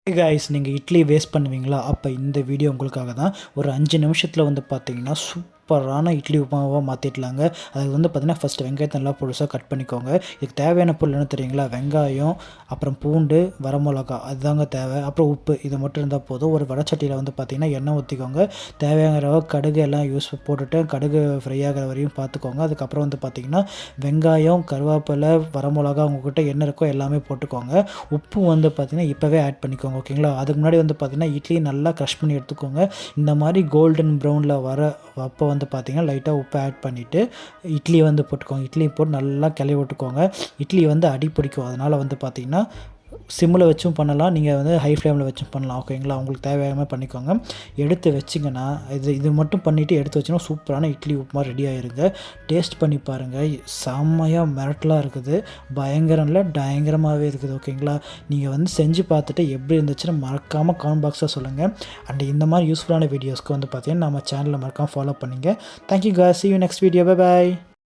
Guys நீங்கள் idli waste பண்ணுவீங்களா? அப்போ இந்த வீடியோ உங்களுக்காக தான். ஒரு 5 நிமிஷத்தில் வந்து பார்த்தீங்கன்னா சூப்பரான இட்லி உப்புமாவாக மாற்றிடலாங்க. அதுக்கு வந்து பார்த்தீங்கன்னா ஃபஸ்ட்டு வெங்காயத்தை நல்லா பொடுசாக கட் பண்ணிக்கோங்க. இதுக்கு தேவையான பொருள் என்ன தெரியுங்களா? வெங்காயம், அப்புறம் பூண்டு, வரமிளகா அதுதாங்க தேவை. அப்புறம் உப்பு, இது மட்டும் இருந்தால் போதும். ஒரு வடச்சட்டியில் வந்து பார்த்தீங்கன்னா எண்ணெய் ஊற்றிக்கோங்க. தேவையான அளவு கடுகு எல்லாம் போட்டுட்டு கடுகு ஃப்ரை ஆகிற வரையும் பார்த்துக்கோங்க. அதுக்கப்புறம் வந்து பார்த்தீங்கன்னா வெங்காயம், கருவேப்பிலை, வரமிளகா உங்கள்கிட்ட என்ன இருக்கோ எல்லாமே போட்டுக்கோங்க. உப்பு வந்து பார்த்தீங்கன்னா இப்போவே ஆட் பண்ணிக்கோங்க. ஓகேங்களா? அதுக்கு முன்னாடி வந்து பார்த்தீங்கன்னா இட்லி நல்லா க்ரஷ் பண்ணி எடுத்துக்கோங்க. இந்த மாதிரி கோல்டன் ப்ரௌனில் அப்போ வந்து பார்த்தீங்கன்னா லைட்டாக உப்பு ஆட் பண்ணிவிட்டு இட்லி வந்து போட்டுக்கோங்க. இட்லி போட்டு நல்லா கிளறி விட்டுக்கோங்க. இட்லி வந்து அடி பிடிக்கும். அதனால் வந்து பார்த்தீங்கன்னா சிம்மில் வச்சும் பண்ணலாம், நீங்கள் வந்து ஹை ஃப்ளேமில் வச்சும் பண்ணலாம். ஓகேங்களா? உங்களுக்கு தேவையான மாதிரி பண்ணிக்கோங்க. எடுத்து வச்சிங்கன்னா இது மட்டும் பண்ணிவிட்டு எடுத்து வச்சிங்கன்னா சூப்பரான இட்லி உப்புமா ரெடி ஆயிருங்க. டேஸ்ட் பண்ணி பாருங்கள். செம்மையாக மிரட்டலாக இருக்குது. பயங்கரம் இல்லை, பயங்கரமாகவே இருக்குது. ஓகேங்களா? நீங்கள் வந்து செஞ்சு பார்த்துட்டு எப்படி இருந்துச்சுன்னு மறக்காமல் கமெண்ட் பாக்ஸில் சொல்லுங்கள். அண்ட் இந்த மாதிரி யூஸ்ஃபுல்லான வீடியோஸ்க்கு வந்து பார்த்தீங்கன்னா நம்ம சேனலில் மறக்காமல் ஃபாலோ பண்ணுங்கள். Thank you guys. see you next video. bye bye.